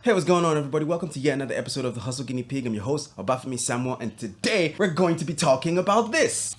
Hey, what's going on, everybody? Welcome to yet another episode of The Hustle Guinea Pig. I'm your host, Obafemi Samuel, and today we're going to be talking about this.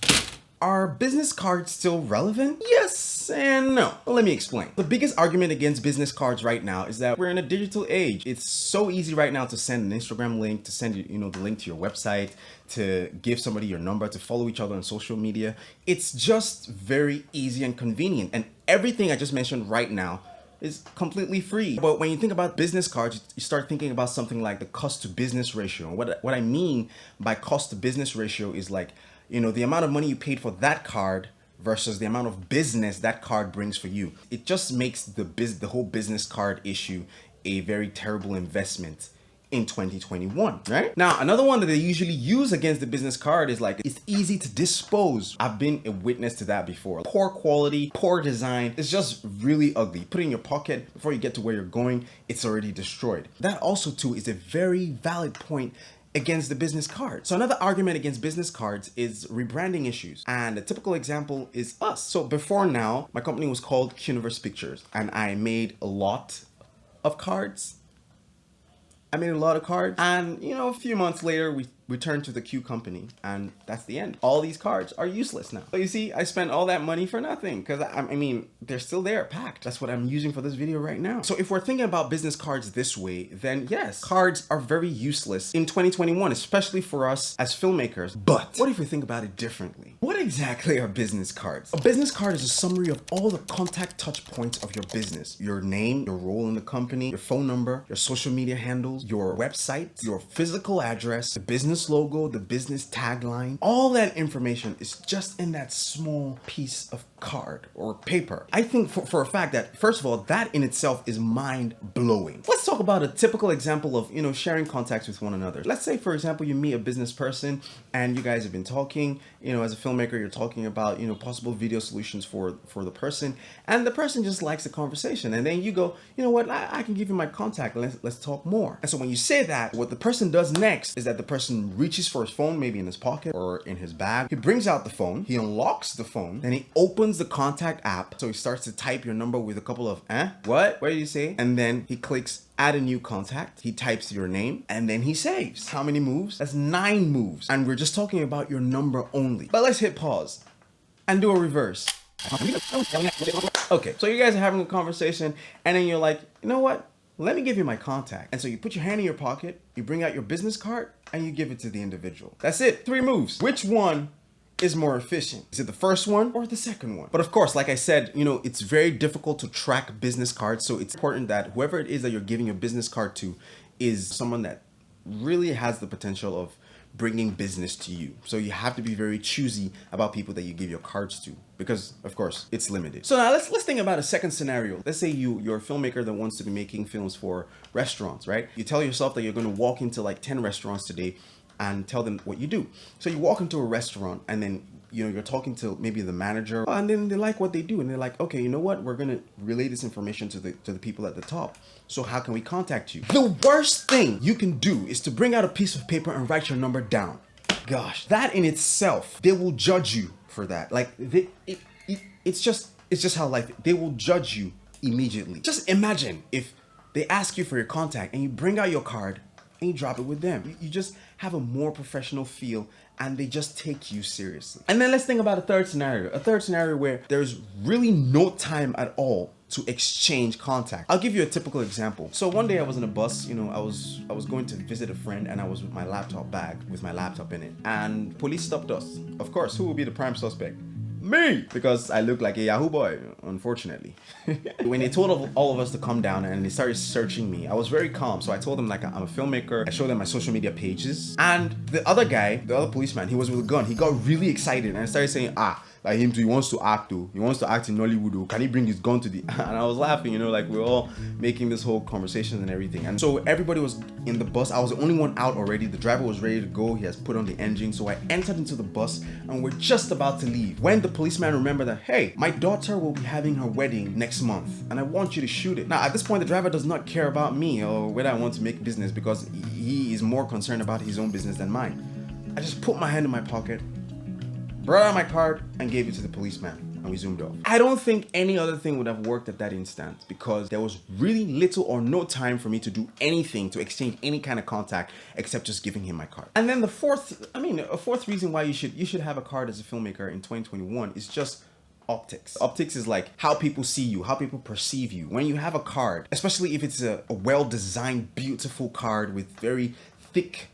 Are business cards still relevant? Yes and no. Well, let me explain. The biggest argument against business cards right now is that we're in a digital age. It's so easy right now to send an Instagram link, to send the link to your website, to give somebody your number, to follow each other on social media. It's just very easy and convenient. And everything I just mentioned right now is completely free. But when you think about business cards, you start thinking about something like the cost to business ratio. What I mean by cost to business ratio is like, the amount of money you paid for that card versus the amount of business that card brings for you. It just makes the whole business card issue a very terrible investment in 2021, right? Now, another one that they usually use against the business card is like, it's easy to dispose. I've been a witness to that before. Poor quality, poor design. It's just really ugly. Put it in your pocket before you get to where you're going, it's already destroyed. That also too is a very valid point against the business card. So another argument against business cards is rebranding issues. And a typical example is us. So before now, my company was called Universe Pictures and I made a lot of cards. And a few months later, we returned to the Q company, and that's the end. All these cards are useless now. So you see, I spent all that money for nothing because they're still there packed. That's what I'm using for this video right now. So if we're thinking about business cards this way, then yes, cards are very useless in 2021, especially for us as filmmakers. But what if we think about it differently? What exactly are business cards? A business card is a summary of all the contact touch points of your business. Your name, your role in the company, your phone number, your social media handles, your website, your physical address, the business logo, the business tagline. All that information is just in that small piece of card or paper. I think for a fact that, first of all, that in itself is mind-blowing. Let's talk about a typical example of, sharing contacts with one another. Let's say, for example, you meet a business person and you guys have been talking, as a filmmaker, you're talking about, possible video solutions for the person, and the person just likes the conversation. And then you go, you know what, I can give you my contact. Let's talk more. And so when you say that, what the person does next is that the person reaches for his phone, maybe in his pocket or in his bag. He brings out the phone, he unlocks the phone, then he opens the contact app. So he starts to type your number with a couple of, what did you say? And then he clicks add a new contact. He types your name and then he saves. How many moves? That's 9 moves. And we're just talking about your number only. But let's hit pause and do a reverse. Okay, so you guys are having a conversation and then you're like, you know what? Let me give you my contact. And so you put your hand in your pocket, you bring out your business card, and you give it to the individual. That's it. 3 moves. Which one is more efficient? Is it the first one or the second one? But of course, like I said, it's very difficult to track business cards. So it's important that whoever it is that you're giving your business card to is someone that really has the potential of bringing business to you. So you have to be very choosy about people that you give your cards to, because of course it's limited. So now let's think about a second scenario. Let's say you're a filmmaker that wants to be making films for restaurants, right? You tell yourself that you're going to walk into like 10 restaurants today and tell them what you do. So you walk into a restaurant and then you're talking to maybe the manager, and then they like what they do and they're like, okay, you know what, we're gonna relay this information to the people at the top. So how can we contact you? The worst thing you can do is to bring out a piece of paper and write your number down. Gosh, that in itself, they will judge you for that. Like it's just how life. They will judge you immediately. Just imagine if they ask you for your contact and you bring out your card and you drop it with them. You just have a more professional feel and they just take you seriously. And then let's think about a third scenario where there's really no time at all to exchange contact. I'll give you a typical example. So one day I was in a bus, I was going to visit a friend and I was with my laptop bag with my laptop in it. And police stopped us. Of course, who will be the prime suspect? Me! Because I look like a Yahoo boy, unfortunately. When they told all of us to come down and they started searching me, I was very calm. So I told them like I'm a filmmaker. I showed them my social media pages. And the other policeman, he was with a gun. He got really excited and started saying, like him too, he wants to act too. He wants to act in Nollywood too. Can he bring his gun to the... And I was laughing, like we're all making this whole conversation and everything. And so everybody was in the bus. I was the only one out already. The driver was ready to go. He has put on the engine. So I entered into the bus and we're just about to leave when the policeman remembered that, hey, my daughter will be having her wedding next month and I want you to shoot it. Now, at this point, the driver does not care about me or whether I want to make business because he is more concerned about his own business than mine. I just put my hand in my pocket, brought out my card and gave it to the policeman. and we zoomed off. I don't think any other thing would have worked at that instant because there was really little or no time for me to do anything, to exchange any kind of contact except just giving him my card. And then a fourth reason why you should have a card as a filmmaker in 2021 is just optics. Optics is like how people see you, how people perceive you. When you have a card, especially if it's a well-designed, beautiful card with very thick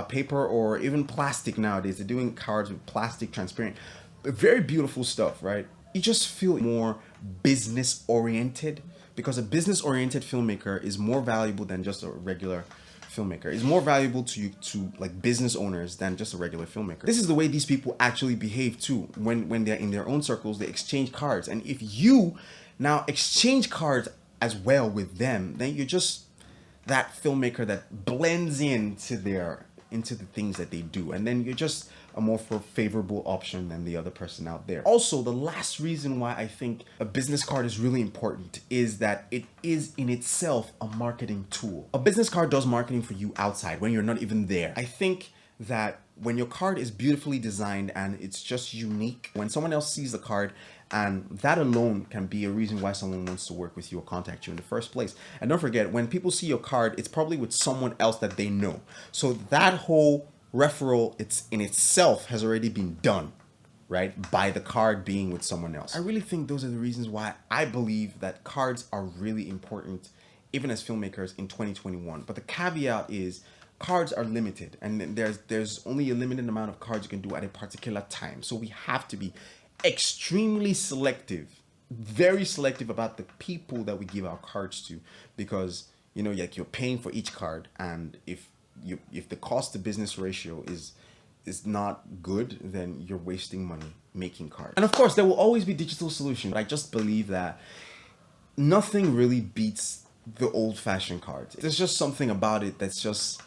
paper or even plastic nowadays. They're doing cards with plastic, transparent, very beautiful stuff, right? You just feel more business oriented because a business oriented filmmaker is more valuable than just a regular filmmaker. It's more valuable to like business owners than just a regular filmmaker. This is the way these people actually behave too. When they're in their own circles, they exchange cards. And if you now exchange cards as well with them, then you're just that filmmaker that blends into the things that they do, and then you're just a more favorable option than the other person out there. Also, the last reason why I think a business card is really important is that it is in itself a marketing tool. A business card does marketing for you outside when you're not even there. I think that when your card is beautifully designed and it's just unique, when someone else sees the card, and that alone can be a reason why someone wants to work with you or contact you in the first place. And don't forget, when people see your card, it's probably with someone else that they know. So that whole referral, it's in itself has already been done, right? By the card being with someone else. I really think those are the reasons why I believe that cards are really important, even as filmmakers in 2021. But the caveat is cards are limited, and there's only a limited amount of cards you can do at a particular time. So we have to be extremely selective, very selective about the people that we give our cards to, because like you're paying for each card, and if the cost to business ratio is not good, then you're wasting money making cards. And of course, there will always be digital solutions, but I just believe that nothing really beats the old-fashioned cards. There's just something about it that's just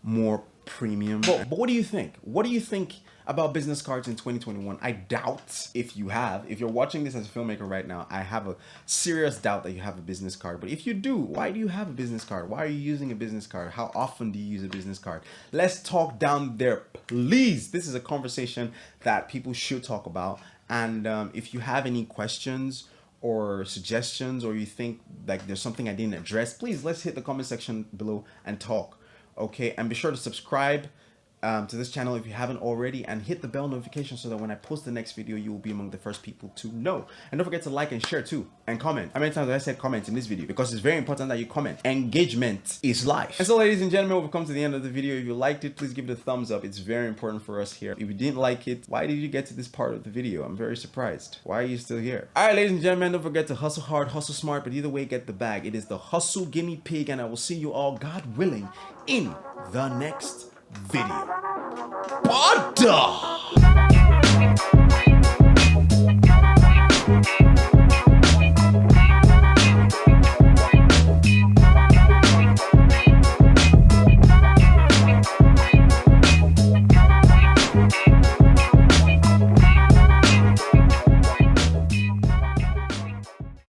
more premium. But what do you think? What do you think about business cards in 2021? I doubt if you're watching this as a filmmaker right now, I have a serious doubt that you have a business card. But if you do, why do you have a business card? Why are you using a business card? How often do you use a business card? Let's talk down there, please. This is a conversation that people should talk about. And if you have any questions or suggestions, or you think like there's something I didn't address, please let's hit the comment section below and talk. Okay, and be sure to subscribe to this channel if you haven't already, and hit the bell notification so that when I post the next video, you will be among the first people to know. And don't forget to like and share too, and comment. How many times have I said comment in this video? Because it's very important that you comment. Engagement is life. And so, ladies and gentlemen, we've come to the end of the video. If you liked it, please give it a thumbs up. It's very important for us here. If you didn't like it, why did you get to this part of the video? I'm very surprised. Why are you still here? All right, ladies and gentlemen, don't forget to hustle hard, hustle smart, but either way, get the bag. It is the Hustle Guinea Pig, and I will see you all, God willing, in the next video. Butter!